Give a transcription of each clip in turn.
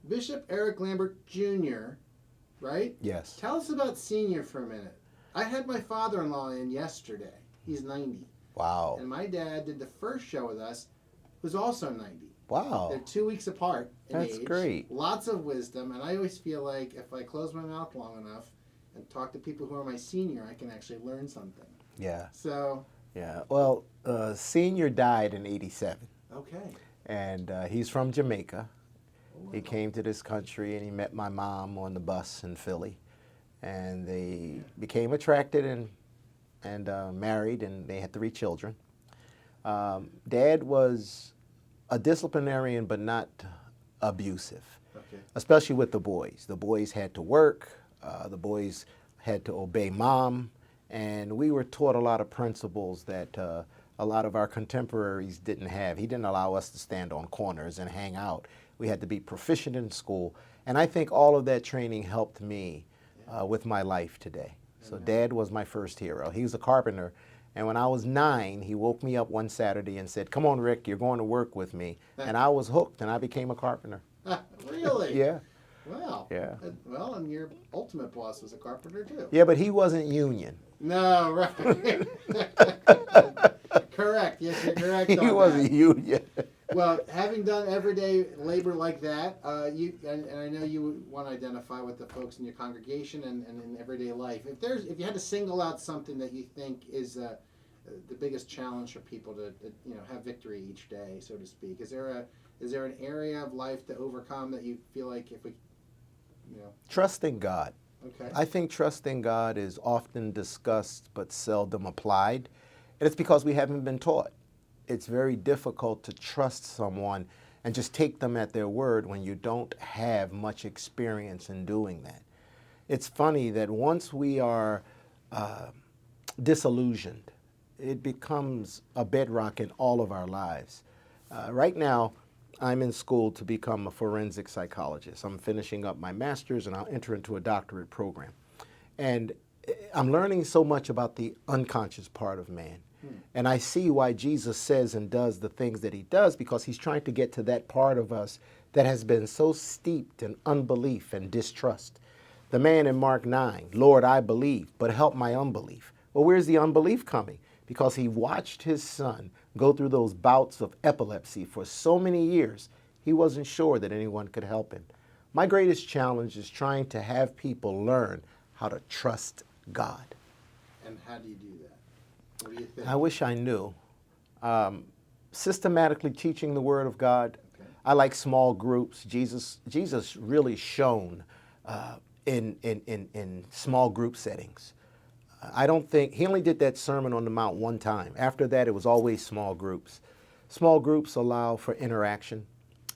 Bishop Eric Lambert Jr., right? Yes. Tell us about senior for a minute. I had my father-in-law in yesterday. He's 90. Wow. And my dad did the first show with us, who's also 90. Wow. They're 2 weeks apart in That's age. great. Lots of wisdom, and I always feel like if I close my mouth long enough and talk to people who are my senior, I can actually learn something. Yeah. So. Yeah. Well, Senior died in '87. Okay. And he's from Jamaica. Oh, wow. He came to this country and he met my mom on the bus in Philly. And they became attracted and married, and they had 3 children. Dad was a disciplinarian, but not abusive, Okay. especially with the boys. The boys had to work. The boys had to obey mom. And we were taught a lot of principles that a lot of our contemporaries didn't have. He didn't allow us to stand on corners and hang out. We had to be proficient in school. And I think all of that training helped me with my life today. So Dad was my first hero. He was a carpenter. And when I was 9, he woke me up one Saturday and said, "Come on, Rick, you're going to work with me." And I was hooked, and I became a carpenter. Really? Yeah. Wow. Yeah. Well, and your ultimate boss was a carpenter, too. Yeah, but he wasn't union. No, right. Correct. Yes, you're correct. He wasn't union. Well, having done everyday labor like that, and I know you want to identify with the folks in your congregation and in everyday life. If you had to single out something that you think is the biggest challenge for people to have victory each day, so to speak, is there an area of life to overcome that you feel like if we, Trusting God. Okay. I think trusting God is often discussed but seldom applied, and it's because we haven't been taught. It's very difficult to trust someone and just take them at their word when you don't have much experience in doing that. It's funny that once we are disillusioned, it becomes a bedrock in all of our lives. Right now, I'm in school to become a forensic psychologist. I'm finishing up my master's and I'll enter into a doctorate program. And I'm learning so much about the unconscious part of man. And I see why Jesus says and does the things that he does, because he's trying to get to that part of us that has been so steeped in unbelief and distrust. The man in Mark 9, "Lord, I believe, but help my unbelief." Well, where's the unbelief coming? Because he watched his son go through those bouts of epilepsy for so many years, he wasn't sure that anyone could help him. My greatest challenge is trying to have people learn how to trust God. And how do you do that? What do you think? I wish I knew. Systematically teaching the Word of God. Okay. I like small groups. Jesus really shone in small group settings. I don't think, he only did that Sermon on the Mount one time. After that, it was always small groups. Small groups allow for interaction.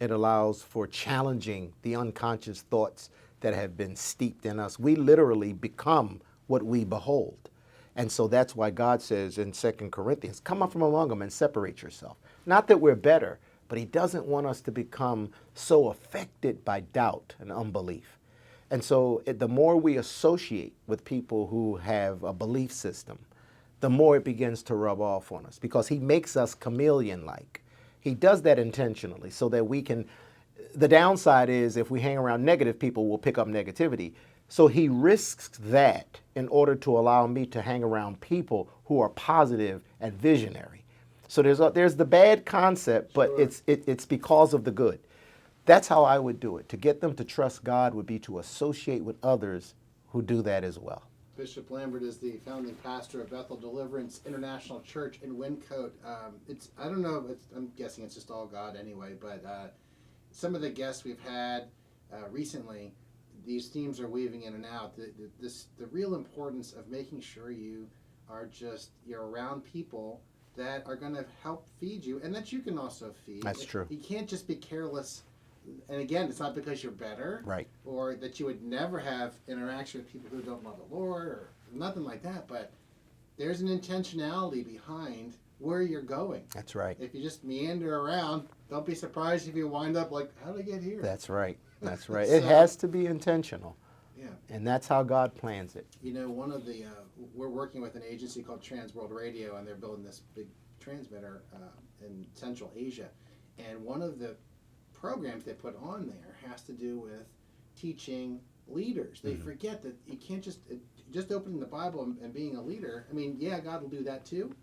It allows for challenging the unconscious thoughts that have been steeped in us. We literally become what we behold. And so that's why God says in 2 Corinthians, "Come up from among them and separate yourself." Not that we're better, but he doesn't want us to become so affected by doubt and unbelief. And so the more we associate with people who have a belief system, the more it begins to rub off on us, because he makes us chameleon-like. He does that intentionally so that we can, the downside is if we hang around negative people, we'll pick up negativity. So he risks that in order to allow me to hang around people who are positive and visionary. So there's the bad concept, but Sure. it's because of the good. That's how I would do it. To get them to trust God would be to associate with others who do that as well. Bishop Lambert is the founding pastor of Bethel Deliverance International Church in Wyncote. I don't know, I'm guessing it's just all God anyway, but some of the guests we've had recently, these themes are weaving in and out. The real importance of making sure you're around people that are going to help feed you and that you can also feed. That's true. You can't just be careless. And again, it's not because you're better, Right. or that you would never have interaction with people who don't love the Lord, or nothing like that. But there's an intentionality behind where you're going. That's right. If you just meander around, don't be surprised if you wind up like, how did I get here? That's right. That's right. So, It has to be intentional. Yeah. And that's how God plans it. You know, one of the we're working with an agency called Trans World Radio, and they're building this big transmitter in Central Asia. And one of the programs they put on there has to do with teaching leaders. They forget that you can't just opening the Bible and being a leader. I mean, yeah, God will do that too,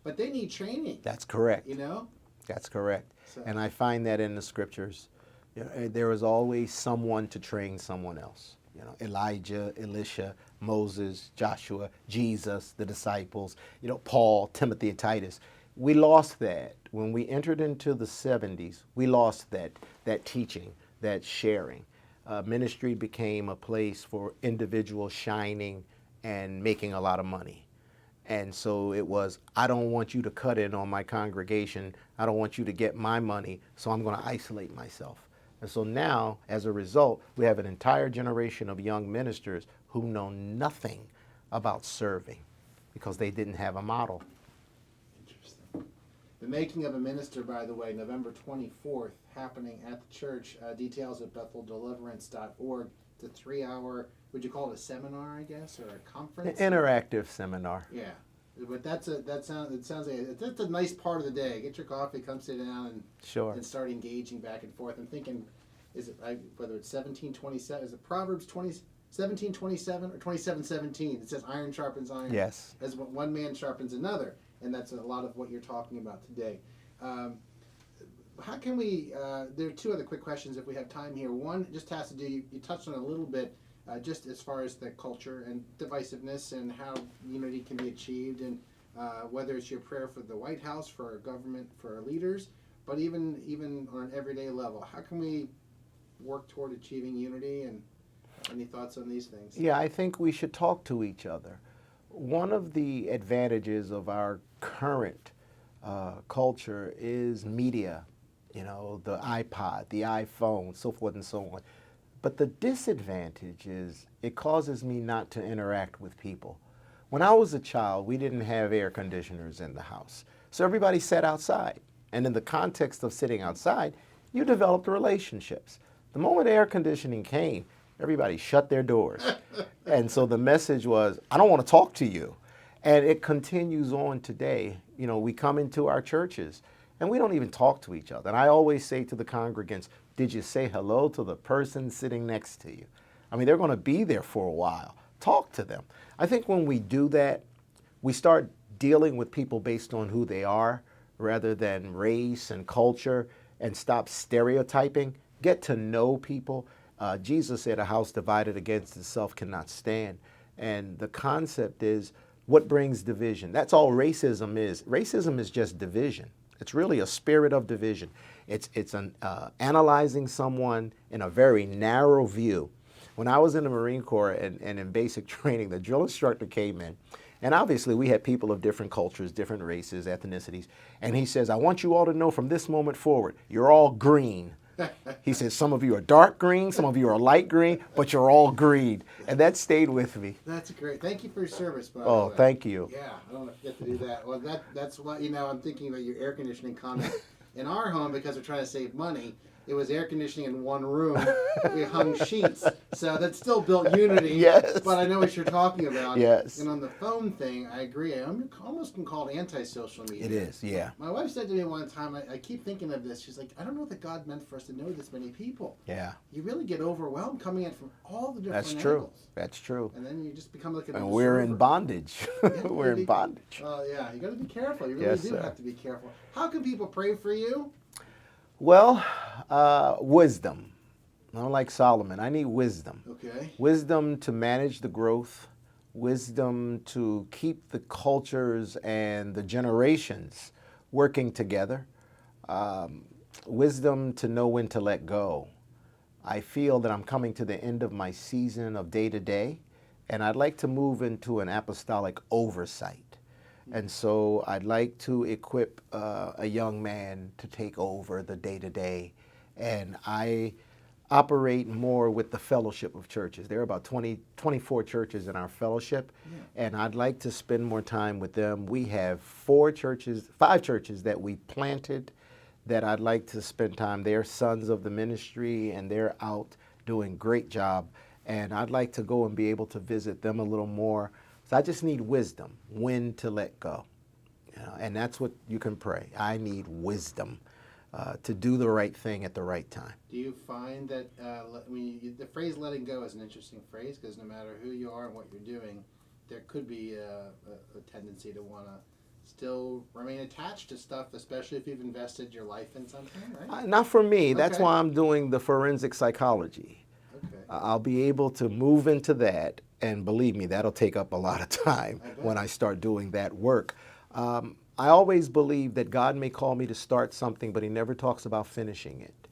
but they need training. That's correct. You know? That's correct. So, And I find that in the scriptures. There is always someone to train someone else. You know, Elijah, Elisha, Moses, Joshua, Jesus, the disciples, Paul, Timothy, and Titus. We lost that. When we entered into the 70s, we lost that teaching, that sharing. Ministry became a place for individuals shining and making a lot of money. And so it was, I don't want you to cut in on my congregation. I don't want you to get my money, so I'm going to isolate myself. And so now, as a result, we have an entire generation of young ministers who know nothing about serving because they didn't have a model. Interesting. The Making of a Minister, by the way, November 24th, happening at the church. Details at BethelDeliverance.org. It's a 3-hour, would you call it a seminar, I guess, or a conference? An interactive seminar. Yeah. But it sounds like that's a nice part of the day. Get your coffee, come sit down, and start engaging back and forth. I'm thinking, whether it's 17:27, is it Proverbs 17:27 or 27:17? It says iron sharpens iron. Yes. As one man sharpens another, and that's a lot of what you're talking about today. How can we? There are two other quick questions if we have time here. One just has to do. You touched on it a little bit. Just as far as the culture and divisiveness and how unity can be achieved, and whether it's your prayer for the White House, for our government, for our leaders, but even on an everyday level, how can we work toward achieving unity? And any thoughts on these things? Yeah, I think we should talk to each other. One of the advantages of our current culture is media, the iPod, the iPhone, so forth and so on. But the disadvantage is it causes me not to interact with people. When I was a child, we didn't have air conditioners in the house. So everybody sat outside. And in the context of sitting outside, you developed relationships. The moment air conditioning came, everybody shut their doors. And so the message was, I don't want to talk to you. And it continues on today. We come into our churches and we don't even talk to each other. And I always say to the congregants, did you say hello to the person sitting next to you? I mean, they're going to be there for a while. Talk to them. I think when we do that, we start dealing with people based on who they are rather than race and culture, and stop stereotyping. Get to know people. Jesus said a house divided against itself cannot stand. And the concept is, what brings division? That's all racism is. Racism is just division. It's really a spirit of division. It's analyzing someone in a very narrow view. When I was in the Marine Corps and in basic training, the drill instructor came in, and obviously we had people of different cultures, different races, ethnicities, and he says, I want you all to know from this moment forward, you're all green. He says, some of you are dark green, some of you are light green, but you're all green. And that stayed with me. That's great. Thank you for your service, by the way. Thank you. Yeah, I don't want to forget to do that. Well, that's what, I'm thinking about your air conditioning comment. In our home, because we're trying to save money, it was air conditioning in one room. We hung sheets. So that still built unity. Yes. But I know what you're talking about. Yes. And on the phone thing, I agree. I almost can call it anti-social media. It is, yeah. My wife said to me one time, I keep thinking of this. She's like, I don't know that God meant for us to know this many people. Yeah. You really get overwhelmed coming in from all the different That's angles. true. That's true. And then you just become like an And we're in bondage. We're in bondage. Oh, yeah. You got to be careful. You really Yes, do sir. have to be careful. How can people pray for you? Well, wisdom. I'm like Solomon. I need wisdom. Okay. Wisdom to manage the growth. Wisdom to keep the cultures and the generations working together. Wisdom to know when to let go. I feel that I'm coming to the end of my season of day-to-day, and I'd like to move into an apostolic oversight. And so I'd like to equip a young man to take over the day-to-day. And I operate more with the fellowship of churches. There are about 24 churches in our fellowship, and I'd like to spend more time with them. We have 5 churches that we planted that I'd like to spend time. They're sons of the ministry, and they're out doing a great job. And I'd like to go and be able to visit them a little more. So I just need wisdom, when to let go. And that's what you can pray. I need wisdom. to do the right thing at the right time. Do you find that the phrase "letting go" is an interesting phrase because no matter who you are and what you're doing, there could be a tendency to want to still remain attached to stuff, especially if you've invested your life in something, right? Not for me. That's Okay. why I'm doing the forensic psychology. Okay. I'll be able to move into that, and believe me, that'll take up a lot of time when I start doing that work. I always believe that God may call me to start something, but he never talks about finishing it.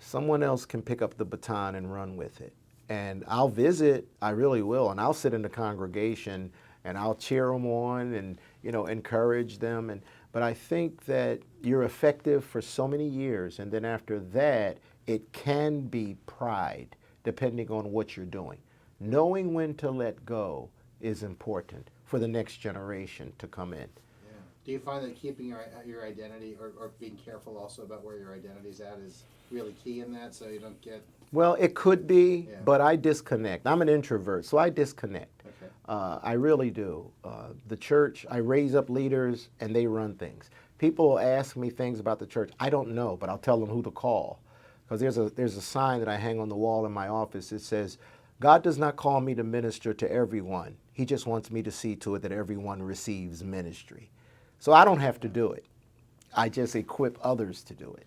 Someone else can pick up the baton and run with it. And I'll visit, I really will, and I'll sit in the congregation and I'll cheer them on and, encourage them. But I think that you're effective for so many years, and then after that, it can be pride, depending on what you're doing. Knowing when to let go is important for the next generation to come in. Yeah. Do you find that keeping your identity or being careful also about where your identity's at is really key in that, so you don't get... Well, it could be, Yeah. but I disconnect. I'm an introvert, so I disconnect. Okay. I really do. The church, I raise up leaders and they run things. People ask me things about the church. I don't know, but I'll tell them who to call. Because there's a sign that I hang on the wall in my office. It says, God does not call me to minister to everyone. He just wants me to see to it that everyone receives ministry. So I don't have to do it. I just equip others to do it.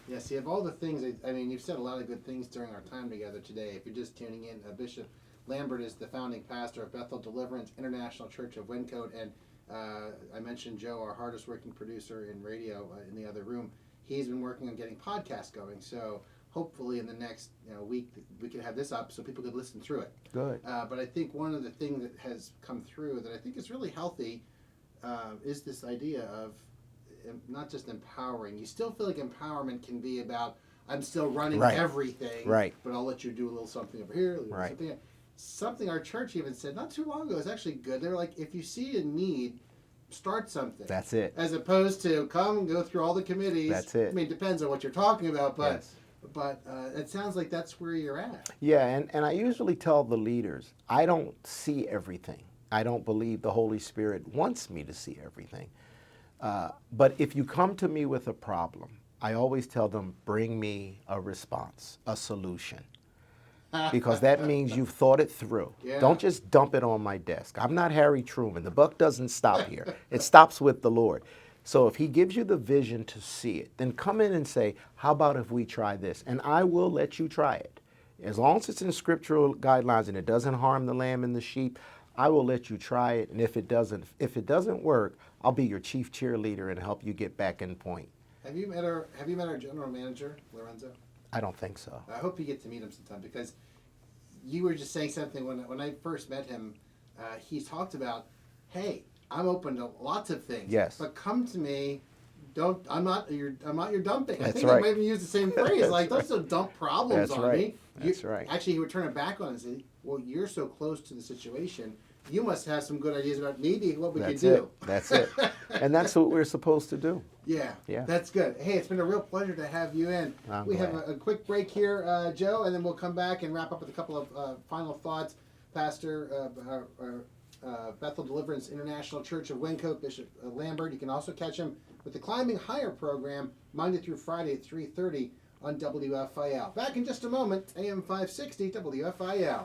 Yeah, see, of all the things, you've said a lot of good things during our time together today. If you're just tuning in, Bishop Lambert is the founding pastor of Bethel Deliverance International Church of Wyncote, and I mentioned Joe, our hardest working producer in radio, in the other room. He's been working on getting podcasts going, so hopefully in the next week we can have this up so people could listen through it. Good. But I think one of the things that has come through that I think is really healthy is this idea of not just empowering. You still feel like empowerment can be about, I'm still running everything, but I'll let you do a little something over here, something our church even said not too long ago is actually good. They're like, if you see a need, start something. That's it. As opposed to come and go through all the committees. That's it. It depends on what you're talking about, but Yes. but it sounds like that's where you're at. Yeah, and I usually tell the leaders, I don't see everything. I don't believe the Holy Spirit wants me to see everything. But if you come to me with a problem, I always tell them, bring me a response, a solution. Because that means you've thought it through. Yeah. Don't just dump it on my desk. I'm not Harry Truman. The buck doesn't stop here. It stops with the Lord. So if he gives you the vision to see it, then come in and say, how about if we try this? And I will let you try it. As long as it's in scriptural guidelines and it doesn't harm the lamb and the sheep, I will let you try it. And if it doesn't work, I'll be your chief cheerleader and help you get back in point. Have you met our general manager, Lorenzo? I don't think so. I hope you get to meet him sometime because you were just saying something when I first met him. He talked about, hey, I'm open to lots of things. Yes. But come to me. I'm not your dumping. That's I think right. I might even use the same phrase. Like, don't still dump problems That's on right. me. That's right. Actually, he would turn it back on and say, well, you're so close to the situation. You must have some good ideas about maybe what we could do. That's it. And that's what we're supposed to do. Yeah, Yeah. That's good. Hey, it's been a real pleasure to have you in. I'm we glad. have a quick break here, Joe, and then we'll come back and wrap up with a couple of final thoughts. Pastor Bethel Deliverance International Church of Wyncote, Bishop Lambert. You can also catch him with the Climbing Higher program Monday through Friday at 3:30 on WFIL. Back in just a moment, AM 560 WFIL.